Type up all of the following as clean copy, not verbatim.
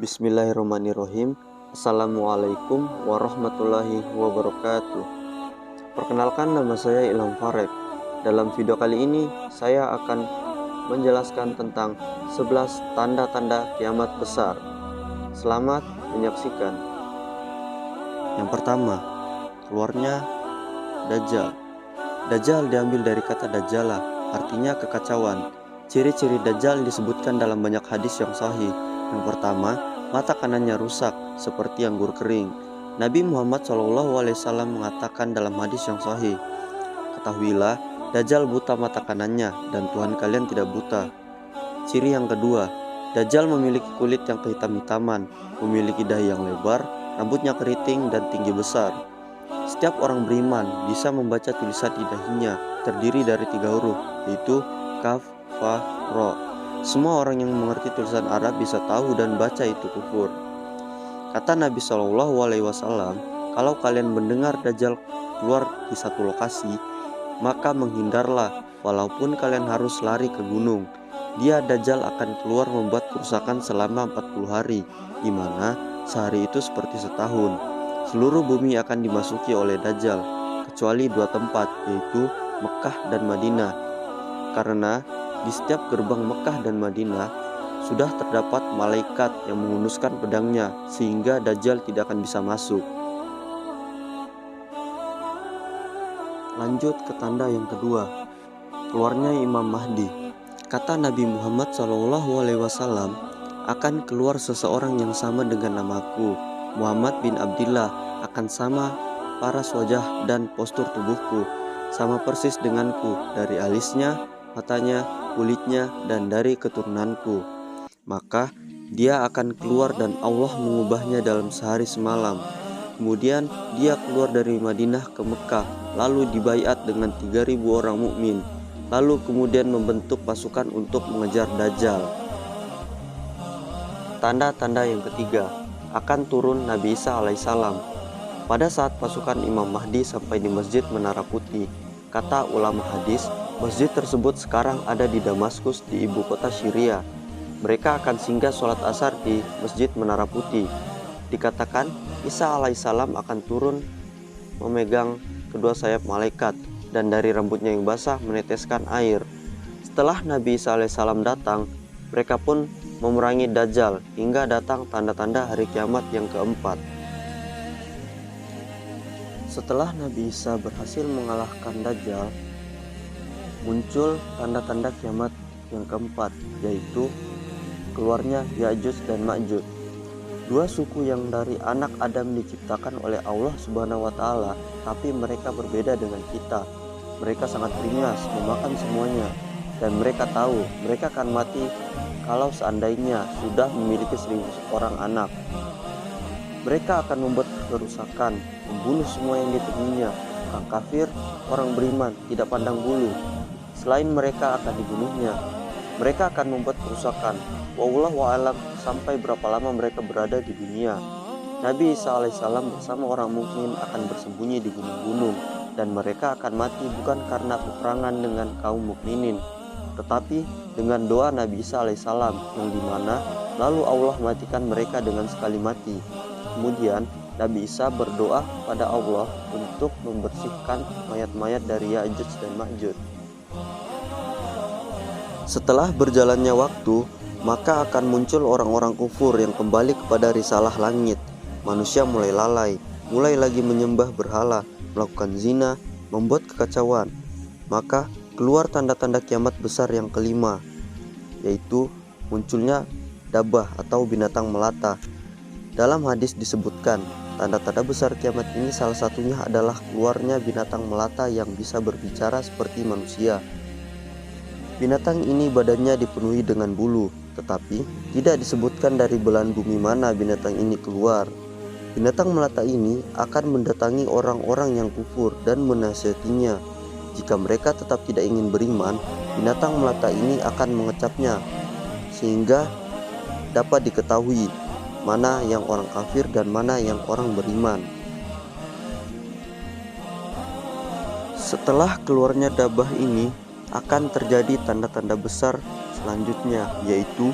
Bismillahirrahmanirrahim. Assalamualaikum warahmatullahi wabarakatuh. Perkenalkan, nama saya Ilham Farek. Dalam video kali ini saya akan menjelaskan tentang 11 tanda-tanda kiamat besar. Selamat menyaksikan. Yang pertama, keluarnya Dajjal. Dajjal diambil dari kata Dajjala, artinya kekacauan. Ciri-ciri Dajjal disebutkan dalam banyak hadis yang sahih. Yang pertama, mata kanannya rusak seperti anggur kering. Nabi Muhammad SAW mengatakan dalam hadis yang sahih, "Ketahuilah, Dajjal buta mata kanannya dan Tuhan kalian tidak buta." Ciri yang kedua, Dajjal memiliki kulit yang kehitam-hitaman, memiliki dahi yang lebar, rambutnya keriting dan tinggi besar. Setiap orang beriman bisa membaca tulisan di dahinya, terdiri dari 3 huruf, yaitu Kaf, Fa, Ro. Semua orang yang mengerti tulisan Arab bisa tahu dan baca itu kufur. Kata Nabi SAW, kalau kalian mendengar Dajjal keluar di satu lokasi, maka menghindarlah walaupun kalian harus lari ke gunung. Dia Dajjal akan keluar membuat kerusakan selama 40 hari, di mana sehari itu seperti setahun. Seluruh bumi akan dimasuki oleh Dajjal, kecuali 2 tempat, yaitu Mekah dan Madinah. Karena di setiap gerbang Mekah dan Madinah sudah terdapat malaikat yang menghunuskan pedangnya, sehingga Dajjal tidak akan bisa masuk. Lanjut ke tanda yang kedua, keluarnya Imam Mahdi. Kata Nabi Muhammad SAW, akan keluar seseorang yang sama dengan namaku, Muhammad bin Abdillah, akan sama paras wajah dan postur tubuhku, sama persis denganku, dari alisnya, matanya, kulitnya, dan dari keturunanku. Maka dia akan keluar dan Allah mengubahnya dalam sehari semalam. Kemudian dia keluar dari Madinah ke Mekah, lalu dibaiat dengan 3.000 orang mukmin. Lalu kemudian membentuk pasukan untuk mengejar Dajjal. Tanda-tanda yang ketiga, akan turun Nabi Isa alaihissalam. Pada saat pasukan Imam Mahdi sampai di Masjid Menara Putih, kata ulama hadis, masjid tersebut sekarang ada di Damaskus, di ibu kota Syria. Mereka akan singgah sholat asar di Masjid Menara Putih. Dikatakan Isa alaihissalam akan turun memegang kedua sayap malaikat, dan dari rambutnya yang basah meneteskan air. Setelah Nabi Isa alaihissalam datang, mereka pun memerangi Dajjal hingga datang tanda-tanda hari kiamat yang keempat. Setelah Nabi Isa berhasil mengalahkan Dajjal, muncul tanda-tanda kiamat yang keempat, yaitu keluarnya Ya'juj dan Ma'juj. 2 suku yang dari anak Adam diciptakan oleh Allah Subhanahu wa Ta'ala, tapi mereka berbeda dengan kita. Mereka sangat beringas, memakan semuanya, dan mereka tahu mereka akan mati kalau seandainya sudah memiliki 1.000 orang anak. Mereka akan membuat kerusakan, membunuh semua yang ditemuinya. Orang kafir, orang beriman, tidak pandang bulu. Selain mereka akan dibunuhnya, mereka akan membuat kerusakan. Wallahu a'lam sampai berapa lama mereka berada di dunia. Nabi Isa alaihissalam bersama orang mukmin akan bersembunyi di gunung-gunung, dan mereka akan mati bukan karena peperangan dengan kaum mukminin, tetapi dengan doa Nabi Isa alaihissalam, yang dimana lalu Allah matikan mereka dengan sekali mati. Kemudian Nabi Isa berdoa pada Allah untuk membersihkan mayat-mayat dari Ya'juj dan Ma'juj. Setelah berjalannya waktu, maka akan muncul orang-orang kufur yang kembali kepada risalah langit. Manusia mulai lalai, mulai lagi menyembah berhala, melakukan zina, membuat kekacauan. Maka keluar tanda-tanda kiamat besar yang kelima, yaitu munculnya dabah atau binatang melata. Dalam hadis disebutkan, tanda-tanda besar kiamat ini salah satunya adalah keluarnya binatang melata yang bisa berbicara seperti manusia. Binatang ini badannya dipenuhi dengan bulu, tetapi tidak disebutkan dari belahan bumi mana binatang ini keluar. Binatang melata ini akan mendatangi orang-orang yang kufur dan menasihatinya. Jika mereka tetap tidak ingin beriman, binatang melata ini akan mengecapnya, sehingga dapat diketahui mana yang orang kafir dan mana yang orang beriman. Setelah keluarnya dabah ini, akan terjadi tanda-tanda besar selanjutnya, yaitu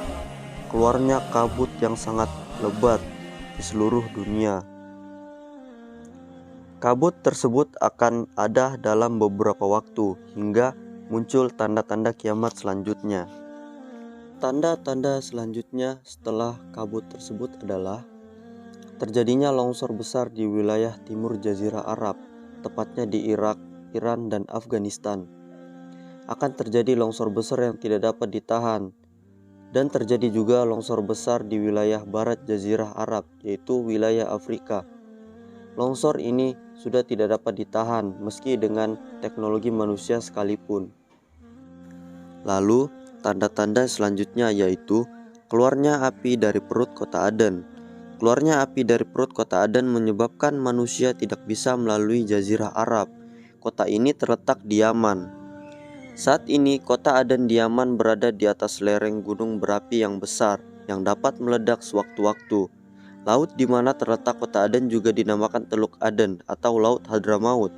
keluarnya kabut yang sangat lebat di seluruh dunia. Kabut tersebut akan ada dalam beberapa waktu hingga muncul tanda-tanda kiamat selanjutnya. Tanda-tanda selanjutnya setelah kabut tersebut adalah terjadinya longsor besar di wilayah timur Jazirah Arab, tepatnya di Irak, Iran, dan Afghanistan. Akan terjadi longsor besar yang tidak dapat ditahan, dan terjadi juga longsor besar di wilayah barat Jazirah Arab, yaitu wilayah Afrika. Longsor ini sudah tidak dapat ditahan meski dengan teknologi manusia sekalipun. Lalu, tanda-tanda selanjutnya yaitu keluarnya api dari perut kota Aden. Keluarnya api dari perut kota Aden menyebabkan manusia tidak bisa melalui Jazirah Arab. Kota ini terletak di Yaman. Saat ini, kota Aden di Yaman berada di atas lereng gunung berapi yang besar yang dapat meledak sewaktu-waktu. Laut di mana terletak kota Aden juga dinamakan Teluk Aden atau Laut Hadramaut.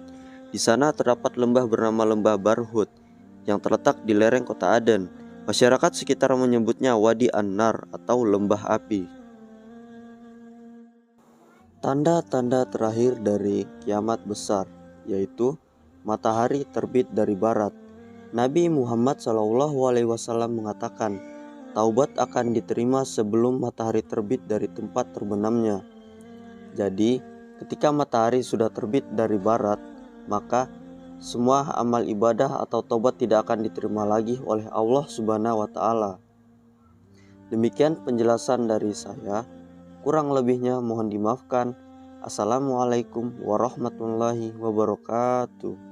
Di sana terdapat lembah bernama Lembah Barhut yang terletak di lereng kota Aden. Masyarakat sekitar menyebutnya Wadi An-Nar atau Lembah Api. Tanda-tanda terakhir dari kiamat besar yaitu matahari terbit dari barat. Nabi Muhammad SAW mengatakan, taubat akan diterima sebelum matahari terbit dari tempat terbenamnya. Jadi, ketika matahari sudah terbit dari barat, maka semua amal ibadah atau taubat tidak akan diterima lagi oleh Allah Subhanahu wa Ta'ala. Demikian penjelasan dari saya. Kurang lebihnya mohon dimaafkan. Assalamualaikum warahmatullahi wabarakatuh.